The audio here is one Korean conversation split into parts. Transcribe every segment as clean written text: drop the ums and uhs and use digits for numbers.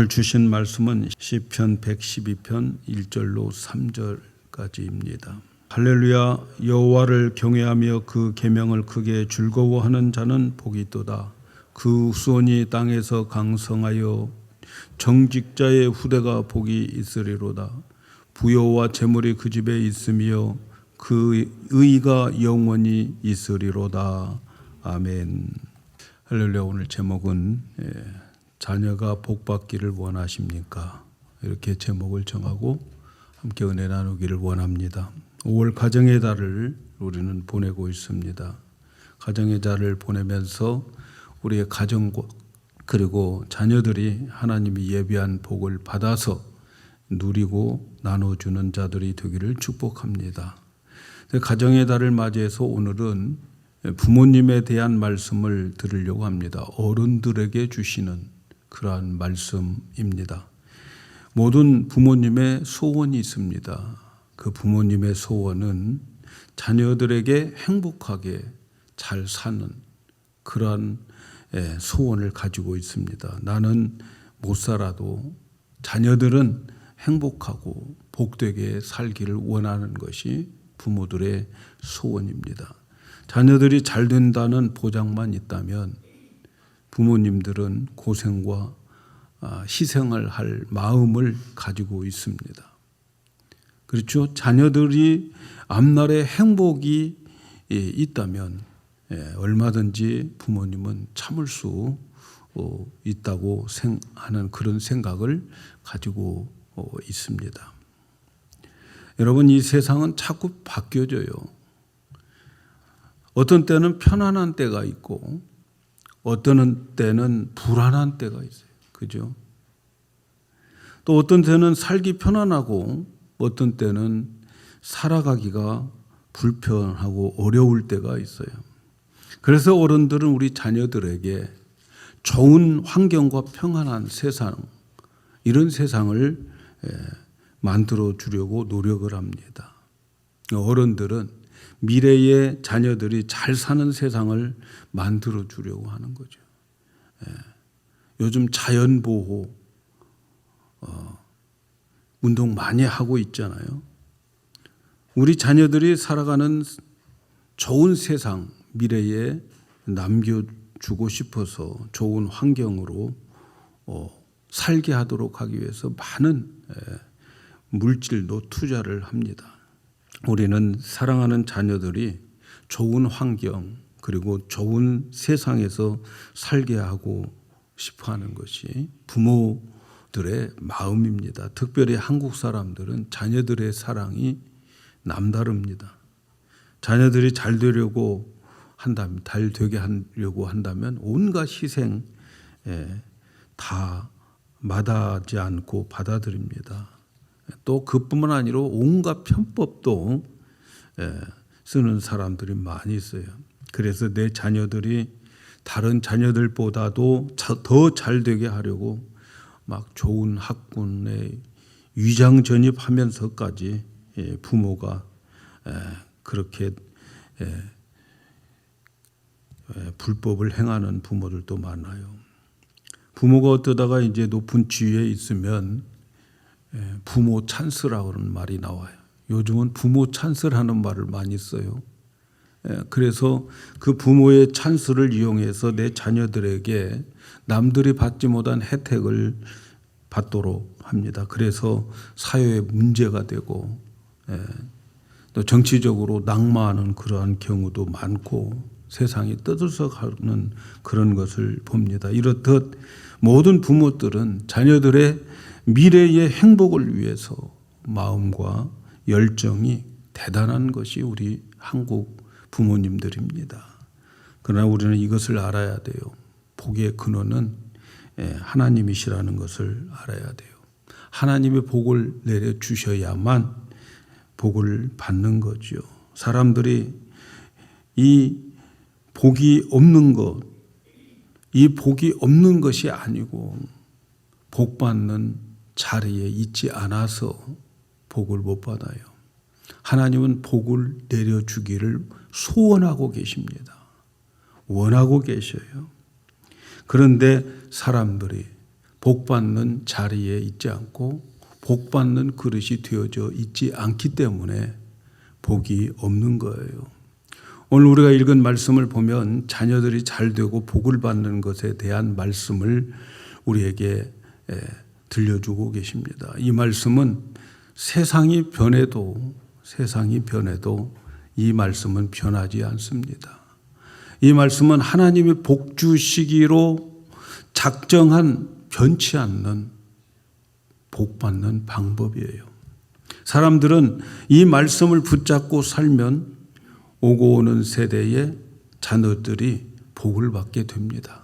오늘 주신 말씀은 시편 112편 1절로 3절까지입니다. 할렐루야. 여호와를 경외하며 그 계명을 크게 즐거워하는 자는 복이 있도다. 그 후손이 땅에서 강성하여 정직자의 후대가 복이 있으리로다. 부요와 재물이 그 집에 있으며 그 의가 영원히 있으리로다. 아멘. 할렐루야. 오늘 제목은 자녀가 복받기를 원하십니까? 이렇게 제목을 정하고 함께 은혜 나누기를 원합니다. 5월 가정의 달을 우리는 보내고 있습니다. 가정의 달을 보내면서 우리의 가정과 그리고 자녀들이 하나님이 예비한 복을 받아서 누리고 나눠주는 자들이 되기를 축복합니다. 가정의 달을 맞이해서 오늘은 부모님에 대한 말씀을 들으려고 합니다. 어른들에게 주시는 그러한 말씀입니다. 모든 부모님의 소원이 있습니다. 그 부모님의 소원은 자녀들에게 행복하게 잘 사는 그러한 소원을 가지고 있습니다. 나는 못 살아도 자녀들은 행복하고 복되게 살기를 원하는 것이 부모들의 소원입니다. 자녀들이 잘 된다는 보장만 있다면 부모님들은 고생과 희생을 할 마음을 가지고 있습니다. 그렇죠? 자녀들이 앞날에 행복이 있다면 얼마든지 부모님은 참을 수 있다고 하는 그런 생각을 가지고 있습니다. 여러분, 이 세상은 자꾸 바뀌어져요. 어떤 때는 편안한 때가 있고 어떤 때는 불안한 때가 있어요. 그죠? 또 어떤 때는 살기 편안하고 어떤 때는 살아가기가 불편하고 어려울 때가 있어요. 그래서 어른들은 우리 자녀들에게 좋은 환경과 평안한 세상, 이런 세상을 만들어 주려고 노력을 합니다. 어른들은 미래의 자녀들이 잘 사는 세상을 만들어 주려고 하는 거죠. 요즘 자연보호 운동 많이 하고 있잖아요. 우리 자녀들이 살아가는 좋은 세상, 미래에 남겨주고 싶어서 좋은 환경으로 살게 하도록 하기 위해서 많은 물질도 투자를 합니다. 우리는 사랑하는 자녀들이 좋은 환경 그리고 좋은 세상에서 살게 하고 싶어하는 것이 부모들의 마음입니다. 특별히 한국 사람들은 자녀들의 사랑이 남다릅니다. 자녀들이 잘 되려고 한다면, 잘 되게 하려고 한다면 온갖 희생 다 마다하지 않고 받아들입니다. 또 그뿐만 아니라 온갖 편법도 쓰는 사람들이 많이 있어요. 그래서 내 자녀들이 다른 자녀들보다도 더 잘 되게 하려고 막 좋은 학군에 위장 전입하면서까지 부모가 그렇게 불법을 행하는 부모들도 많아요. 부모가 어떠다가 이제 높은 지위에 있으면 부모 찬스라고 하는 말이 나와요. 요즘은 부모 찬스라는 말을 많이 써요. 그래서 그 부모의 찬스를 이용해서 내 자녀들에게 남들이 받지 못한 혜택을 받도록 합니다. 그래서 사회에 문제가 되고 또 정치적으로 낙마하는 그러한 경우도 많고 세상이 떠들썩하는 그런 것을 봅니다. 이렇듯 모든 부모들은 자녀들의 미래의 행복을 위해서 마음과 열정이 대단한 것이 우리 한국 부모님들입니다. 그러나 우리는 이것을 알아야 돼요. 복의 근원은 하나님이시라는 것을 알아야 돼요. 하나님의 복을 내려주셔야만 복을 받는 거죠. 사람들이 이 복이 없는 것, 이 복이 없는 것이 아니고 복 받는 자리에 있지 않아서 복을 못 받아요. 하나님은 복을 내려주기를 소원하고 계십니다. 원하고 계셔요. 그런데 사람들이 복받는 자리에 있지 않고 복받는 그릇이 되어져 있지 않기 때문에 복이 없는 거예요. 오늘 우리가 읽은 말씀을 보면 자녀들이 잘 되고 복을 받는 것에 대한 말씀을 우리에게 들려주고 계십니다. 이 말씀은 세상이 변해도 이 말씀은 변하지 않습니다. 이 말씀은 하나님이 복 주시기로 작정한 변치 않는 복 받는 방법이에요. 사람들은 이 말씀을 붙잡고 살면 오고 오는 세대의 자녀들이 복을 받게 됩니다.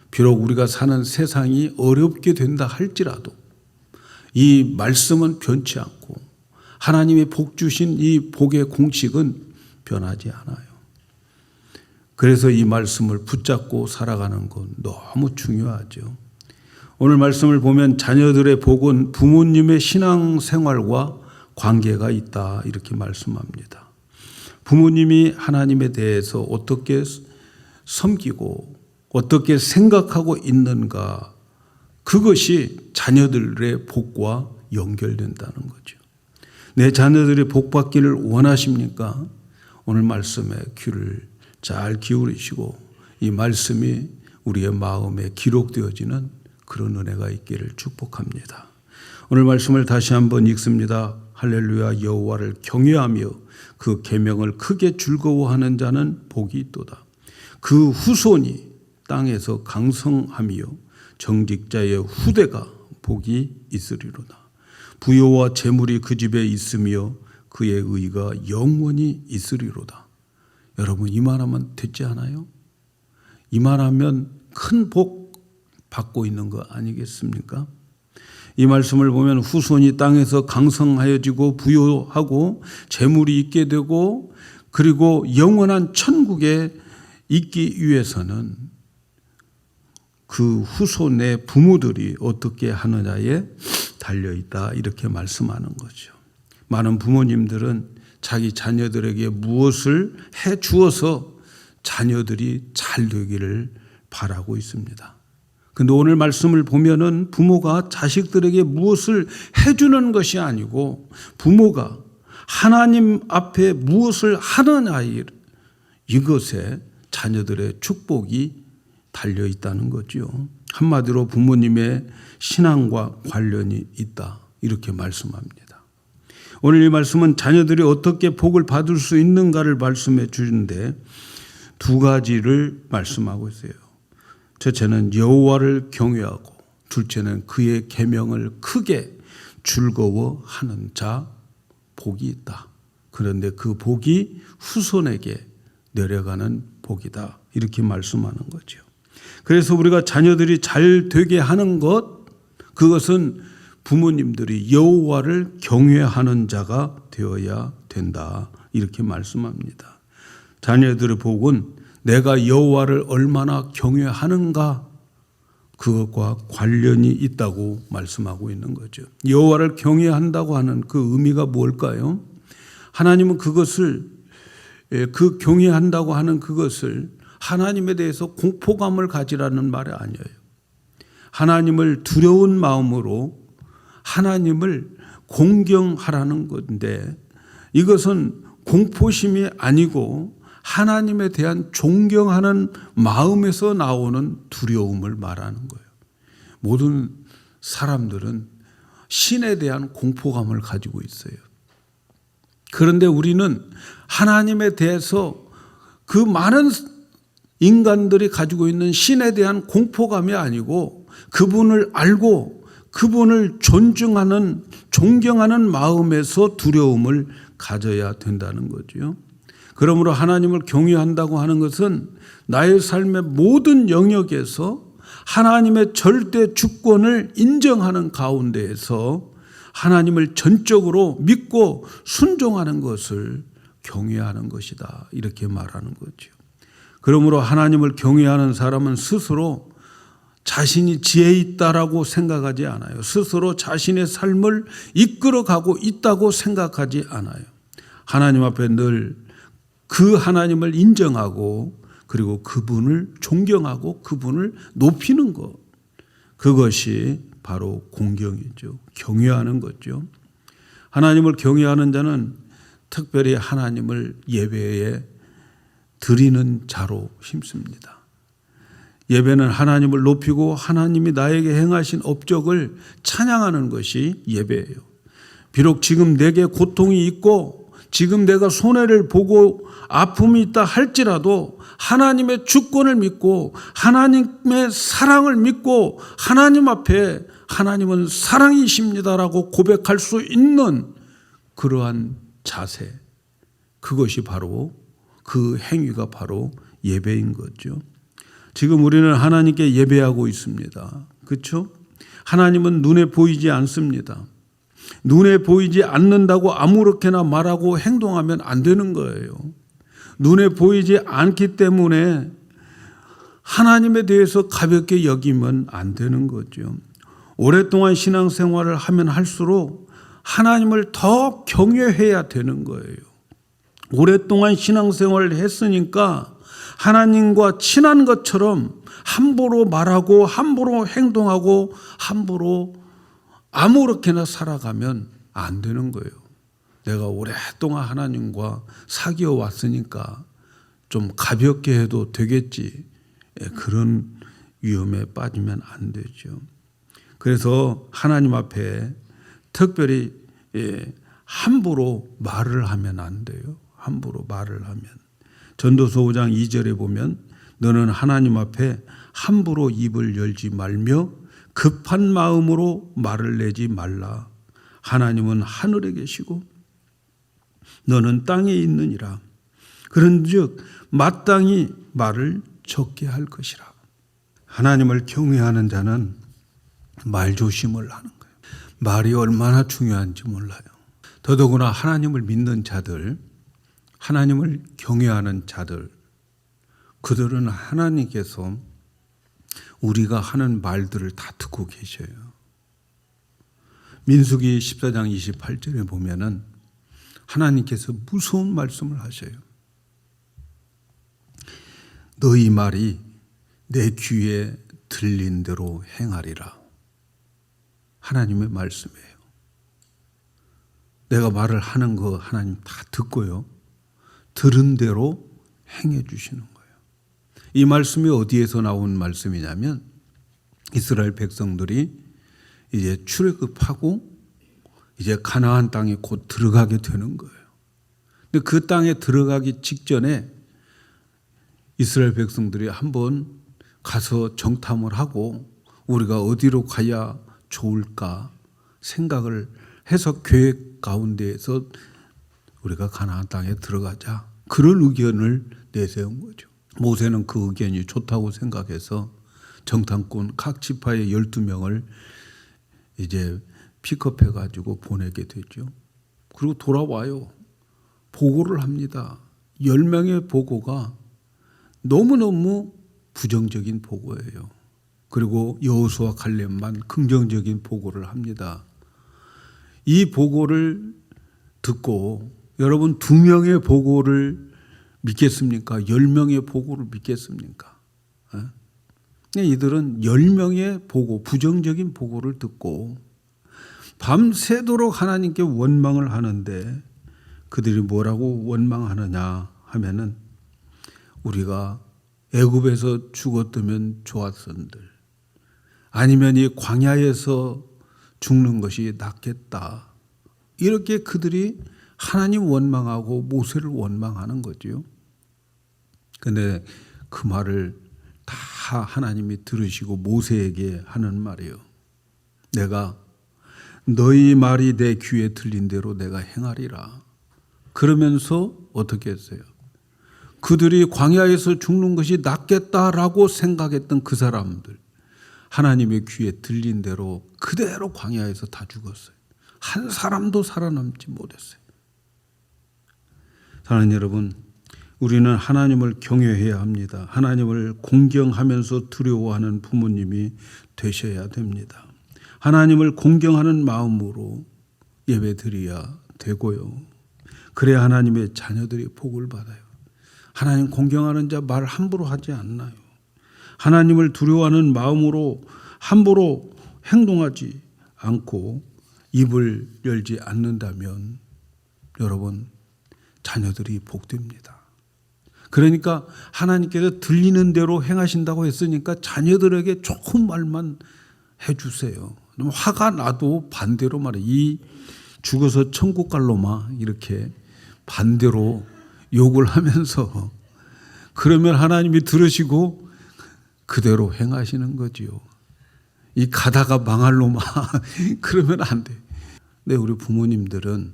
비록 우리가 사는 세상이 어렵게 된다 할지라도 이 말씀은 변치 않고 하나님이 복 주신 이 복의 공식은 변하지 않아요. 그래서 이 말씀을 붙잡고 살아가는 건 너무 중요하죠. 오늘 말씀을 보면 자녀들의 복은 부모님의 신앙생활과 관계가 있다 이렇게 말씀합니다. 부모님이 하나님에 대해서 어떻게 섬기고 어떻게 생각하고 있는가, 그것이 자녀들의 복과 연결된다는 거죠. 내 자녀들이 복 받기를 원하십니까? 오늘 말씀에 귀를 잘 기울이시고 이 말씀이 우리의 마음에 기록되어지는 그런 은혜가 있기를 축복합니다. 오늘 말씀을 다시 한번 읽습니다. 할렐루야. 여호와를 경외하며 그 계명을 크게 즐거워하는 자는 복이 있도다. 그 후손이 땅에서 강성하며 정직자의 후대가 복이 있으리로다. 부요와 재물이 그 집에 있으며 그의 의가 영원히 있으리로다. 여러분, 이만하면 됐지 않아요? 이만하면 큰 복 받고 있는 거 아니겠습니까? 이 말씀을 보면 후손이 땅에서 강성하여지고 부요하고 재물이 있게 되고 그리고 영원한 천국에 있기 위해서는 그 후손의 부모들이 어떻게 하느냐에 달려있다 이렇게 말씀하는 거죠. 많은 부모님들은 자기 자녀들에게 무엇을 해 주어서 자녀들이 잘 되기를 바라고 있습니다. 그런데 오늘 말씀을 보면은 부모가 자식들에게 무엇을 해주는 것이 아니고 부모가 하나님 앞에 무엇을 하느냐, 이것에 자녀들의 축복이 달려있다는 거죠. 한마디로 부모님의 신앙과 관련이 있다 이렇게 말씀합니다. 오늘 이 말씀은 자녀들이 어떻게 복을 받을 수 있는가를 말씀해 주는데 두 가지를 말씀하고 있어요. 첫째는 여호와를 경외하고 둘째는 그의 계명을 크게 즐거워하는 자 복이 있다. 그런데 그 복이 후손에게 내려가는 복이다 이렇게 말씀하는 거죠. 그래서 우리가 자녀들이 잘 되게 하는 것, 그것은 부모님들이 여호와를 경외하는 자가 되어야 된다 이렇게 말씀합니다. 자녀들의 복은 내가 여호와를 얼마나 경외하는가, 그것과 관련이 있다고 말씀하고 있는 거죠. 여호와를 경외한다고 하는 그 의미가 뭘까요? 하나님은 그것을, 그 경외한다고 하는 그것을 하나님에 대해서 공포감을 가지라는 말이 아니에요. 하나님을 두려운 마음으로 하나님을 공경하라는 건데, 이것은 공포심이 아니고 하나님에 대한 존경하는 마음에서 나오는 두려움을 말하는 거예요. 모든 사람들은 신에 대한 공포감을 가지고 있어요. 그런데 우리는 하나님에 대해서 그 많은 인간들이 가지고 있는 신에 대한 공포감이 아니고 그분을 알고 그분을 존경하는 마음에서 두려움을 가져야 된다는 거죠. 그러므로 하나님을 경외한다고 하는 것은 나의 삶의 모든 영역에서 하나님의 절대 주권을 인정하는 가운데에서 하나님을 전적으로 믿고 순종하는 것을 경외하는 것이다 이렇게 말하는 거죠. 그러므로 하나님을 경외하는 사람은 스스로 자신이 지혜 있다라고 생각하지 않아요. 스스로 자신의 삶을 이끌어가고 있다고 생각하지 않아요. 하나님 앞에 늘 그 하나님을 인정하고 그리고 그분을 존경하고 그분을 높이는 것, 그것이 바로 공경이죠. 경외하는 거죠. 하나님을 경외하는 자는 특별히 하나님을 예배에 드리는 자로 힘씁니다. 예배는 하나님을 높이고 하나님이 나에게 행하신 업적을 찬양하는 것이 예배예요. 비록 지금 내게 고통이 있고 지금 내가 손해를 보고 아픔이 있다 할지라도 하나님의 주권을 믿고 하나님의 사랑을 믿고 하나님 앞에 하나님은 사랑이십니다라고 고백할 수 있는 그러한 자세, 그것이 바로 그 행위가 바로 예배인 거죠. 지금 우리는 하나님께 예배하고 있습니다. 그렇죠? 하나님은 눈에 보이지 않습니다. 눈에 보이지 않는다고 아무렇게나 말하고 행동하면 안 되는 거예요. 눈에 보이지 않기 때문에 하나님에 대해서 가볍게 여기면 안 되는 거죠. 오랫동안 신앙생활을 하면 할수록 하나님을 더 경외해야 되는 거예요. 오랫동안 신앙생활을 했으니까 하나님과 친한 것처럼 함부로 말하고 함부로 행동하고 함부로 아무렇게나 살아가면 안 되는 거예요. 내가 오랫동안 하나님과 사귀어 왔으니까 좀 가볍게 해도 되겠지. 그런 위험에 빠지면 안 되죠. 그래서 하나님 앞에 특별히 함부로 말을 하면 안 돼요. 함부로 말을 하면. 전도서 5장 2절에 보면 너는 하나님 앞에 함부로 입을 열지 말며 급한 마음으로 말을 내지 말라. 하나님은 하늘에 계시고 너는 땅에 있느니라. 그런즉 마땅히 말을 적게 할 것이라. 하나님을 경외하는 자는 말조심을 하는 거예요. 말이 얼마나 중요한지 몰라요. 더더구나 하나님을 믿는 자들, 하나님을 경외하는 자들, 그들은 하나님께서 우리가 하는 말들을 다 듣고 계셔요. 민수기 14장 28절에 보면은 하나님께서 무서운 말씀을 하셔요. 너희 말이 내 귀에 들린 대로 행하리라. 하나님의 말씀이에요. 내가 말을 하는 거 하나님 다 듣고요. 들은 대로 행해 주시는 거예요. 이 말씀이 어디에서 나온 말씀이냐면 이스라엘 백성들이 이제 출애굽하고 이제 가나안 땅에 곧 들어가게 되는 거예요. 근데 그 땅에 들어가기 직전에 이스라엘 백성들이 한번 가서 정탐을 하고 우리가 어디로 가야 좋을까 생각을 해서 계획 가운데에서 우리가 가나안 땅에 들어가자. 그런 의견을 내세운 거죠. 모세는 그 의견이 좋다고 생각해서 정탐꾼 각 지파의 12명을 이제 픽업해 가지고 보내게 되죠. 그리고 돌아와요. 보고를 합니다. 10명의 보고가 너무너무 부정적인 보고예요. 그리고 여호수아 갈렙만 긍정적인 보고를 합니다. 이 보고를 듣고 여러분 2명의 보고를 믿겠습니까? 10명의 보고를 믿겠습니까? 이들은 10명의 보고, 부정적인 보고를 듣고 밤새도록 하나님께 원망을 하는데 그들이 뭐라고 원망하느냐 하면은 우리가 애굽에서 죽었다면 좋았었는들 아니면 이 광야에서 죽는 것이 낫겠다. 이렇게 그들이 하나님 원망하고 모세를 원망하는 거죠. 그런데 그 말을 다 하나님이 들으시고 모세에게 하는 말이에요. 내가 너희 말이 내 귀에 들린 대로 내가 행하리라. 그러면서 어떻게 했어요? 그들이 광야에서 죽는 것이 낫겠다라고 생각했던 그 사람들, 하나님의 귀에 들린 대로 그대로 광야에서 다 죽었어요. 한 사람도 살아남지 못했어요. 사랑하는 여러분, 우리는 하나님을 경외해야 합니다. 하나님을 공경하면서 두려워하는 부모님이 되셔야 됩니다. 하나님을 공경하는 마음으로 예배드려야 되고요. 그래야 하나님의 자녀들이 복을 받아요. 하나님 공경하는 자 말 함부로 하지 않나요? 하나님을 두려워하는 마음으로 함부로 행동하지 않고 입을 열지 않는다면 여러분 자녀들이 복됩니다. 그러니까 하나님께서 들리는 대로 행하신다고 했으니까 자녀들에게 좋은 말만 해주세요. 화가 나도 반대로 말해. 이 죽어서 천국 갈 놈아 이렇게 반대로 욕을 하면서 그러면 하나님이 들으시고 그대로 행하시는 거지요. 이 가다가 망할 놈아 그러면 안 돼. 네, 우리 부모님들은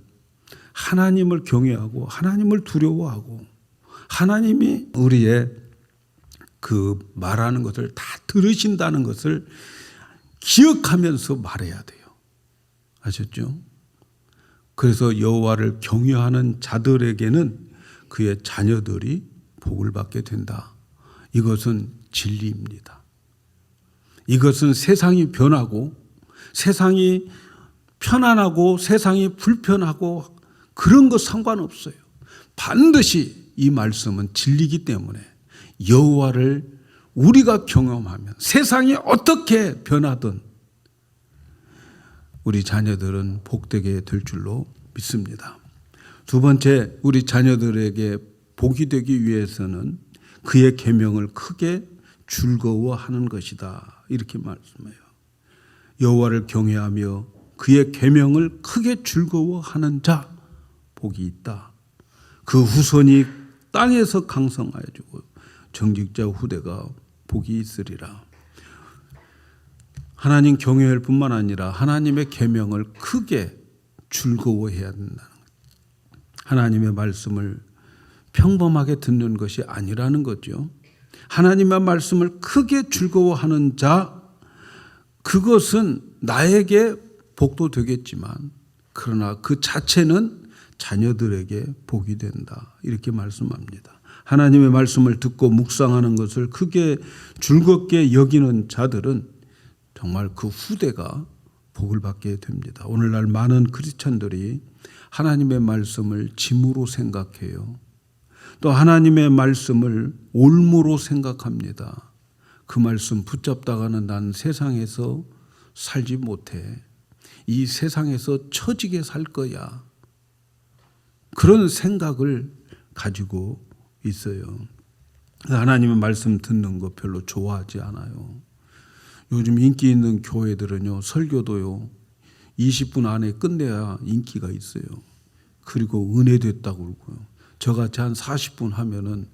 하나님을 경외하고 하나님을 두려워하고 하나님이 우리의 그 말하는 것을 다 들으신다는 것을 기억하면서 말해야 돼요. 아셨죠? 그래서 여호와를 경외하는 자들에게는 그의 자녀들이 복을 받게 된다. 이것은 진리입니다. 이것은 세상이 변하고 세상이 편안하고 세상이 불편하고 그런 거 상관없어요. 반드시 이 말씀은 진리이기 때문에 여호와를 우리가 경험하면 세상이 어떻게 변하든 우리 자녀들은 복되게 될 줄로 믿습니다. 두 번째, 우리 자녀들에게 복이 되기 위해서는 그의 계명을 크게 즐거워하는 것이다. 이렇게 말씀해요. 여호와를 경외하며 그의 계명을 크게 즐거워하는 자 복이 있다. 그 후손이 땅에서 강성하여지고 정직자 후대가 복이 있으리라. 하나님 경외할 뿐만 아니라 하나님의 계명을 크게 즐거워해야 된다는 거예요. 하나님의 말씀을 평범하게 듣는 것이 아니라는 거죠. 하나님의 말씀을 크게 즐거워하는 자, 그것은 나에게 복도 되겠지만 그러나 그 자체는 자녀들에게 복이 된다. 이렇게 말씀합니다. 하나님의 말씀을 듣고 묵상하는 것을 크게 즐겁게 여기는 자들은 정말 그 후대가 복을 받게 됩니다. 오늘날 많은 크리스찬들이 하나님의 말씀을 짐으로 생각해요. 또 하나님의 말씀을 올무로 생각합니다. 그 말씀 붙잡다가는 난 세상에서 살지 못해. 이 세상에서 처지게 살 거야. 그런 생각을 가지고 있어요. 하나님의 말씀 듣는 거 별로 좋아하지 않아요. 요즘 인기 있는 교회들은요, 설교도요, 20분 안에 끝내야 인기가 있어요. 그리고 은혜됐다고 그러고요. 저같이 한 40분 하면은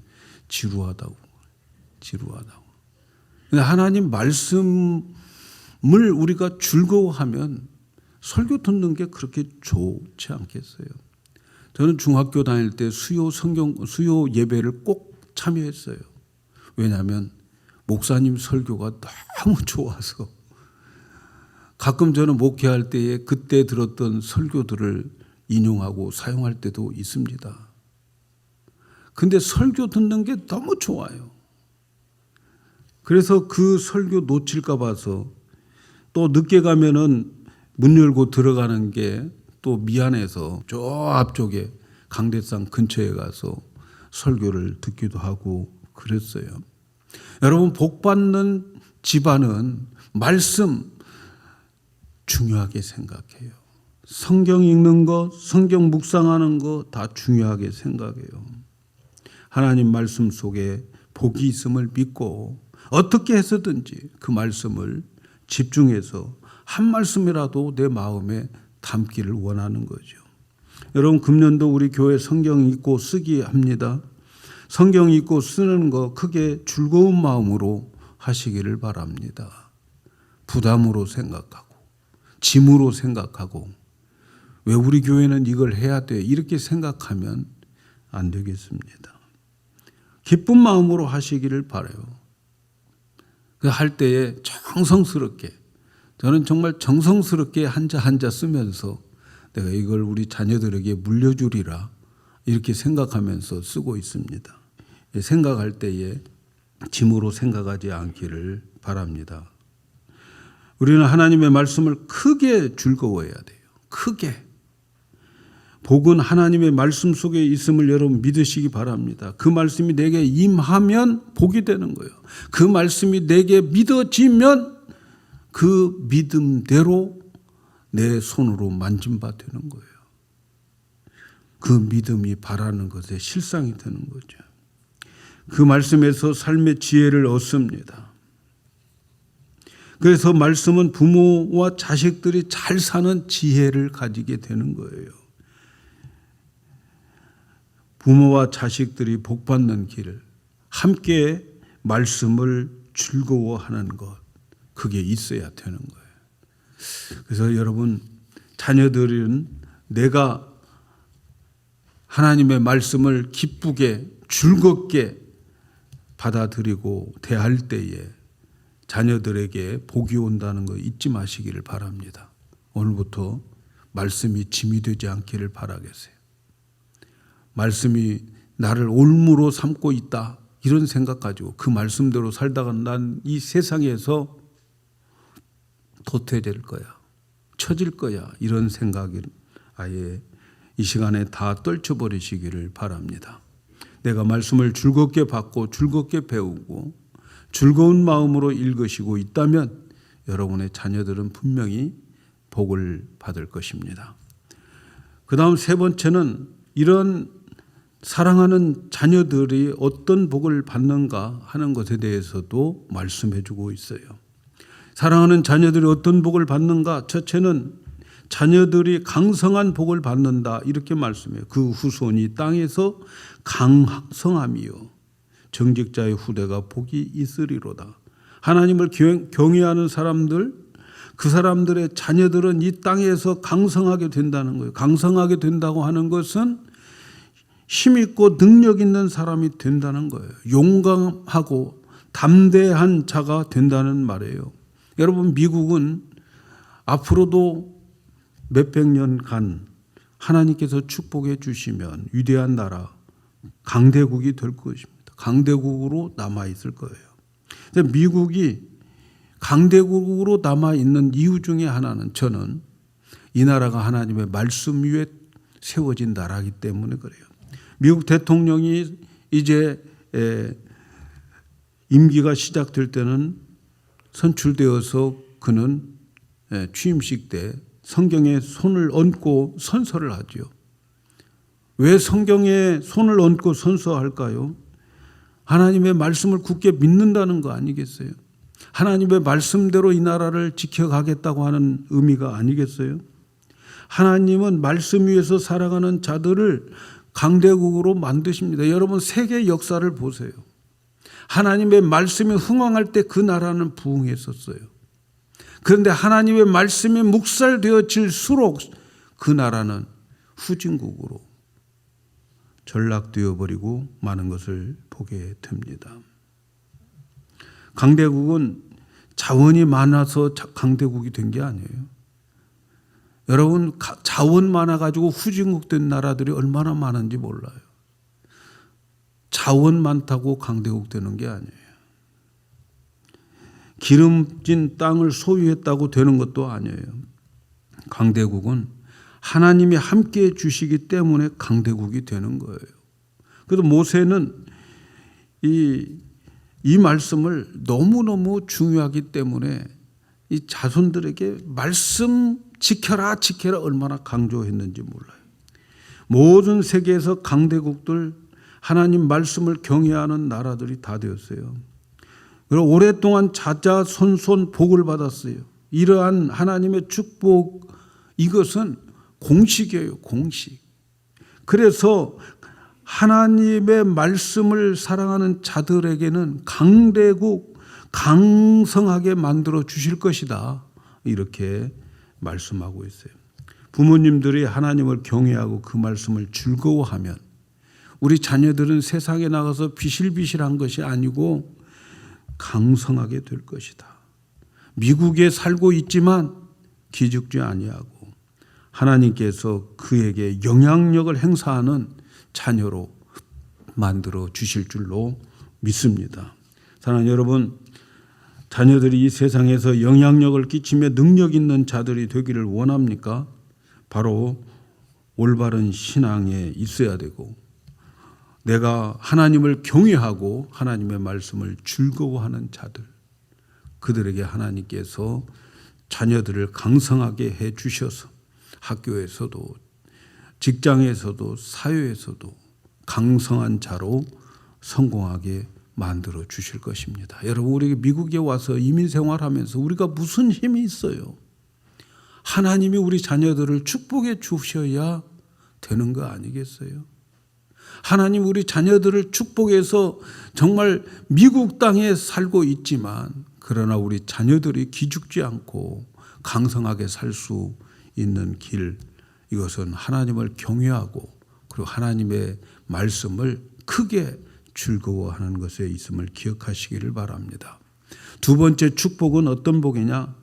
지루하다고. 근데 하나님 말씀을 우리가 즐거워하면 설교 듣는 게 그렇게 좋지 않겠어요? 저는 중학교 다닐 때 수요 예배를 꼭 참여했어요. 왜냐하면 목사님 설교가 너무 좋아서 가끔 저는 목회할 때에 그때 들었던 설교들을 인용하고 사용할 때도 있습니다. 근데 설교 듣는 게 너무 좋아요. 그래서 그 설교 놓칠까 봐서 또 늦게 가면은 문 열고 들어가는 게 또 미안해서 저 앞쪽에 강대상 근처에 가서 설교를 듣기도 하고 그랬어요. 여러분, 복받는 집안은 말씀 중요하게 생각해요. 성경 읽는 거, 성경 묵상하는 거 다 중요하게 생각해요. 하나님 말씀 속에 복이 있음을 믿고 어떻게 해서든지 그 말씀을 집중해서 한 말씀이라도 내 마음에 담기를 원하는 거죠. 여러분, 금년도 우리 교회 성경 읽고 쓰기 합니다. 성경 읽고 쓰는 거 크게 즐거운 마음으로 하시기를 바랍니다. 부담으로 생각하고 짐으로 생각하고 왜 우리 교회는 이걸 해야 돼 이렇게 생각하면 안 되겠습니다. 기쁜 마음으로 하시기를 바라요. 할 때에 정성스럽게, 저는 정말 정성스럽게 한자 한자 쓰면서 내가 이걸 우리 자녀들에게 물려주리라 이렇게 생각하면서 쓰고 있습니다. 생각할 때에 짐으로 생각하지 않기를 바랍니다. 우리는 하나님의 말씀을 크게 즐거워해야 돼요. 크게. 복은 하나님의 말씀 속에 있음을 여러분 믿으시기 바랍니다. 그 말씀이 내게 임하면 복이 되는 거예요. 그 말씀이 내게 믿어지면 그 믿음대로 내 손으로 만진 바 되는 거예요. 그 믿음이 바라는 것에 실상이 되는 거죠. 그 말씀에서 삶의 지혜를 얻습니다. 그래서 말씀은 부모와 자식들이 잘 사는 지혜를 가지게 되는 거예요. 부모와 자식들이 복받는 길, 함께 말씀을 즐거워하는 것, 그게 있어야 되는 거예요. 그래서 여러분, 자녀들은 내가 하나님의 말씀을 기쁘게 즐겁게 받아들이고 대할 때에 자녀들에게 복이 온다는 거 잊지 마시기를 바랍니다. 오늘부터 말씀이 짐이 되지 않기를 바라겠어요. 말씀이 나를 올무로 삼고 있다, 이런 생각 가지고 그 말씀대로 살다가 난 이 세상에서 도태될 거야, 처질 거야, 이런 생각을 아예 이 시간에 다 떨쳐버리시기를 바랍니다. 내가 말씀을 즐겁게 받고 즐겁게 배우고 즐거운 마음으로 읽으시고 있다면 여러분의 자녀들은 분명히 복을 받을 것입니다. 그 다음 세 번째는 이런 사랑하는 자녀들이 어떤 복을 받는가 하는 것에 대해서도 말씀해 주고 있어요. 사랑하는 자녀들이 어떤 복을 받는가? 첫째는 자녀들이 강성한 복을 받는다, 이렇게 말씀해요. 그 후손이 땅에서 강성함이요 정직자의 후대가 복이 있으리로다. 하나님을 경외하는 사람들, 그 사람들의 자녀들은 이 땅에서 강성하게 된다는 거예요. 강성하게 된다고 하는 것은 힘있고 능력 있는 사람이 된다는 거예요. 용감하고 담대한 자가 된다는 말이에요. 여러분, 미국은 앞으로도 몇백 년간 하나님께서 축복해 주시면 위대한 나라, 강대국이 될 것입니다. 강대국으로 남아있을 거예요. 미국이 강대국으로 남아있는 이유 중에 하나는 저는 이 나라가 하나님의 말씀 위에 세워진 나라이기 때문에 그래요. 미국 대통령이 이제 임기가 시작될 때는 선출되어서 그는 취임식 때 성경에 손을 얹고 선서를 하죠. 왜 성경에 손을 얹고 선서할까요? 하나님의 말씀을 굳게 믿는다는 거 아니겠어요? 하나님의 말씀대로 이 나라를 지켜가겠다고 하는 의미가 아니겠어요? 하나님은 말씀 위에서 살아가는 자들을 강대국으로 만드십니다. 여러분, 세계 역사를 보세요. 하나님의 말씀이 흥왕할 때 그 나라는 부흥했었어요. 그런데 하나님의 말씀이 묵살되어질수록 그 나라는 후진국으로 전락되어 버리고 많은 것을 보게 됩니다. 강대국은 자원이 많아서 강대국이 된 게 아니에요. 여러분, 자원 많아가지고 후진국 된 나라들이 얼마나 많은지 몰라요. 자원 많다고 강대국 되는 게 아니에요. 기름진 땅을 소유했다고 되는 것도 아니에요. 강대국은 하나님이 함께해 주시기 때문에 강대국이 되는 거예요. 그래서 모세는 이 말씀을 너무너무 중요하기 때문에 이 자손들에게 말씀 지켜라 지켜라 얼마나 강조했는지 몰라요. 모든 세계에서 강대국들, 하나님 말씀을 경외하는 나라들이 다 되었어요. 그리고 오랫동안 자자손손 복을 받았어요. 이러한 하나님의 축복, 이것은 공식이에요, 공식. 그래서 하나님의 말씀을 사랑하는 자들에게는 강대국, 강성하게 만들어 주실 것이다, 이렇게 말씀하고 있어요. 부모님들이 하나님을 경외하고 그 말씀을 즐거워하면 우리 자녀들은 세상에 나가서 비실비실한 것이 아니고 강성하게 될 것이다. 미국에 살고 있지만 기죽지 아니하고 하나님께서 그에게 영향력을 행사하는 자녀로 만들어 주실 줄로 믿습니다. 사랑하는 여러분, 자녀들이 이 세상에서 영향력을 끼치며 능력 있는 자들이 되기를 원합니까? 바로 올바른 신앙에 있어야 되고 내가 하나님을 경외하고 하나님의 말씀을 즐거워하는 자들, 그들에게 하나님께서 자녀들을 강성하게 해 주셔서 학교에서도 직장에서도 사회에서도 강성한 자로 성공하게 만들어 주실 것입니다. 여러분, 우리 미국에 와서 이민 생활하면서 우리가 무슨 힘이 있어요? 하나님이 우리 자녀들을 축복해 주셔야 되는 거 아니겠어요? 하나님 우리 자녀들을 축복해서 정말 미국 땅에 살고 있지만 그러나 우리 자녀들이 기죽지 않고 강성하게 살 수 있는 길, 이것은 하나님을 경외하고 그리고 하나님의 말씀을 크게 즐거워하는 것에 있음을 기억하시기를 바랍니다. 두 번째 축복은 어떤 복이냐?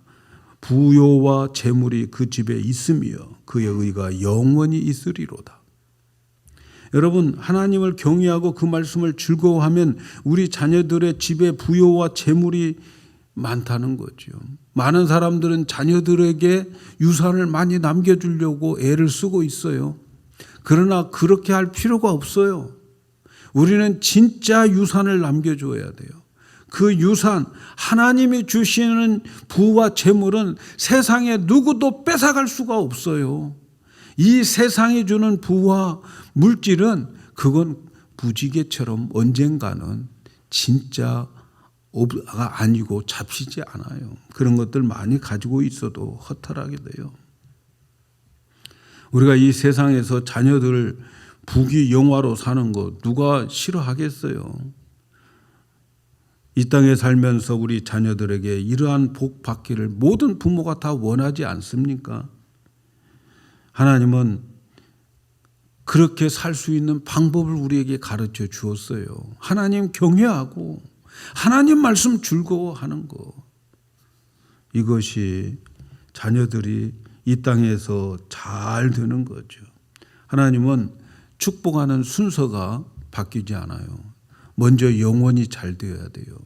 부요와 재물이 그 집에 있으며 그의 의가 영원히 있으리로다. 여러분, 하나님을 경외하고 그 말씀을 즐거워하면 우리 자녀들의 집에 부요와 재물이 많다는 거죠. 많은 사람들은 자녀들에게 유산을 많이 남겨주려고 애를 쓰고 있어요. 그러나 그렇게 할 필요가 없어요. 우리는 진짜 유산을 남겨줘야 돼요. 그 유산, 하나님이 주시는 부와 재물은 세상에 누구도 뺏어갈 수가 없어요. 이 세상이 주는 부와 물질은 그건 부지개처럼 언젠가는 진짜가 아니고 잡히지 않아요. 그런 것들 많이 가지고 있어도 허탈하게 돼요. 우리가 이 세상에서 자녀들 부귀영화로 사는 거 누가 싫어하겠어요? 이 땅에 살면서 우리 자녀들에게 이러한 복 받기를 모든 부모가 다 원하지 않습니까? 하나님은 그렇게 살 수 있는 방법을 우리에게 가르쳐 주었어요. 하나님 경외하고 하나님 말씀 즐거워하는 거. 이것이 자녀들이 이 땅에서 잘 되는 거죠. 하나님은 축복하는 순서가 바뀌지 않아요. 먼저 영혼이 잘 되어야 돼요.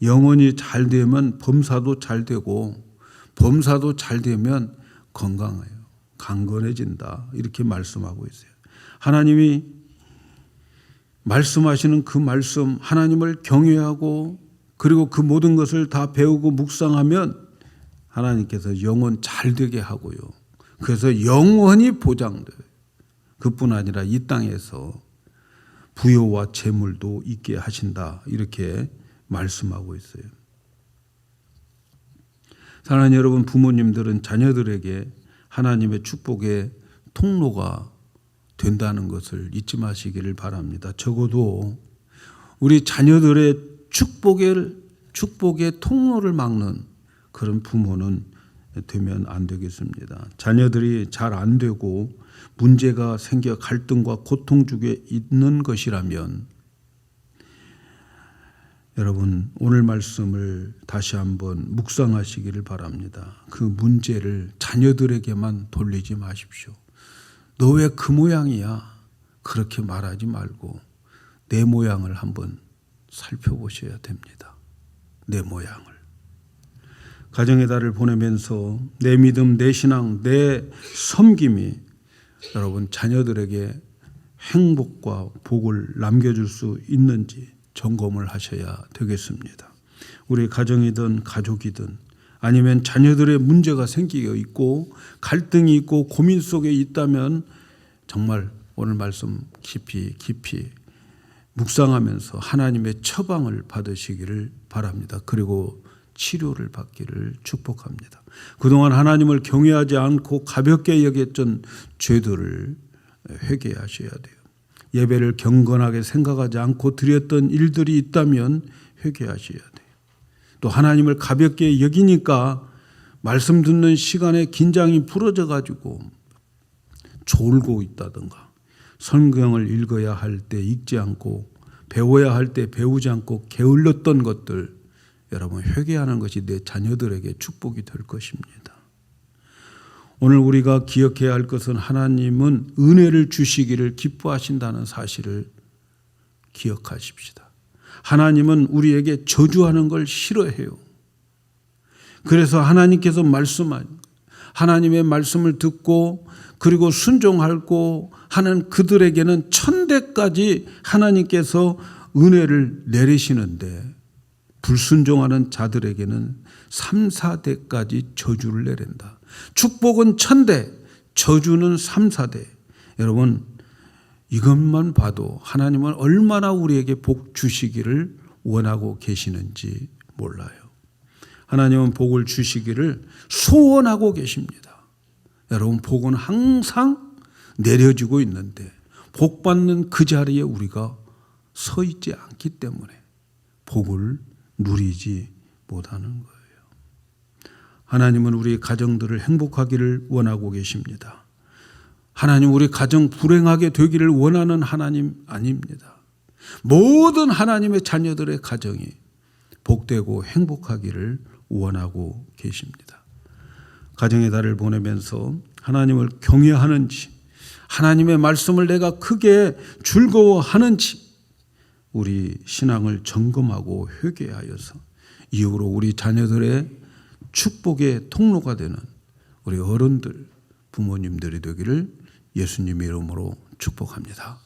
영혼이 잘 되면 범사도 잘 되고 범사도 잘 되면 건강해요. 강건해진다. 이렇게 말씀하고 있어요. 하나님이 말씀하시는 그 말씀, 하나님을 경외하고 그리고 그 모든 것을 다 배우고 묵상하면 하나님께서 영혼 잘 되게 하고요. 그래서 영원히 보장돼요. 그뿐 아니라 이 땅에서 부요와 재물도 있게 하신다. 이렇게 말씀하고 있어요. 사랑하는 여러분, 부모님들은 자녀들에게 하나님의 축복의 통로가 된다는 것을 잊지 마시기를 바랍니다. 적어도 우리 자녀들의 축복의 통로를 막는 그런 부모는 되면 안 되겠습니다. 자녀들이 잘 안 되고 문제가 생겨 갈등과 고통 중에 있는 것이라면 여러분, 오늘 말씀을 다시 한번 묵상하시기를 바랍니다. 그 문제를 자녀들에게만 돌리지 마십시오. 너 왜 그 모양이야? 그렇게 말하지 말고 내 모양을 한번 살펴보셔야 됩니다. 내 모양을. 가정의 달을 보내면서 내 믿음, 내 신앙, 내 섬김이 여러분 자녀들에게 행복과 복을 남겨줄 수 있는지 점검을 하셔야 되겠습니다. 우리 가정이든 가족이든 아니면 자녀들의 문제가 생기고 있고 갈등이 있고 고민 속에 있다면 정말 오늘 말씀 깊이 묵상하면서 하나님의 처방을 받으시기를 바랍니다. 그리고 치료를 받기를 축복합니다. 그동안 하나님을 경외하지 않고 가볍게 여겼던 죄들을 회개하셔야 돼요. 예배를 경건하게 생각하지 않고 드렸던 일들이 있다면 회개하셔야 돼요. 또 하나님을 가볍게 여기니까 말씀 듣는 시간에 긴장이 풀어져 가지고 졸고 있다든가 성경을 읽어야 할 때 읽지 않고 배워야 할 때 배우지 않고 게을렀던 것들 여러분 회개하는 것이 내 자녀들에게 축복이 될 것입니다. 오늘 우리가 기억해야 할 것은 하나님은 은혜를 주시기를 기뻐하신다는 사실을 기억하십시다. 하나님은 우리에게 저주하는 걸 싫어해요. 그래서 하나님께서 하나님의 말씀을 듣고 그리고 순종하고 하는 그들에게는 천대까지 하나님께서 은혜를 내리시는데 불순종하는 자들에게는 3, 4대까지 저주를 내린다. 축복은 1000대, 저주는 3, 4대. 여러분, 이것만 봐도 하나님은 얼마나 우리에게 복 주시기를 원하고 계시는지 몰라요. 하나님은 복을 주시기를 소원하고 계십니다. 여러분, 복은 항상 내려지고 있는데 복 받는 그 자리에 우리가 서 있지 않기 때문에 복을 누리지 못하는 거예요. 하나님은 우리 가정들을 행복하기를 원하고 계십니다. 하나님 우리 가정 불행하게 되기를 원하는 하나님 아닙니다. 모든 하나님의 자녀들의 가정이 복되고 행복하기를 원하고 계십니다. 가정의 달을 보내면서 하나님을 경외하는지, 하나님의 말씀을 내가 크게 즐거워하는지 우리 신앙을 점검하고 회개하여서 이후로 우리 자녀들의 축복의 통로가 되는 우리 어른들, 부모님들이 되기를 예수님의 이름으로 축복합니다.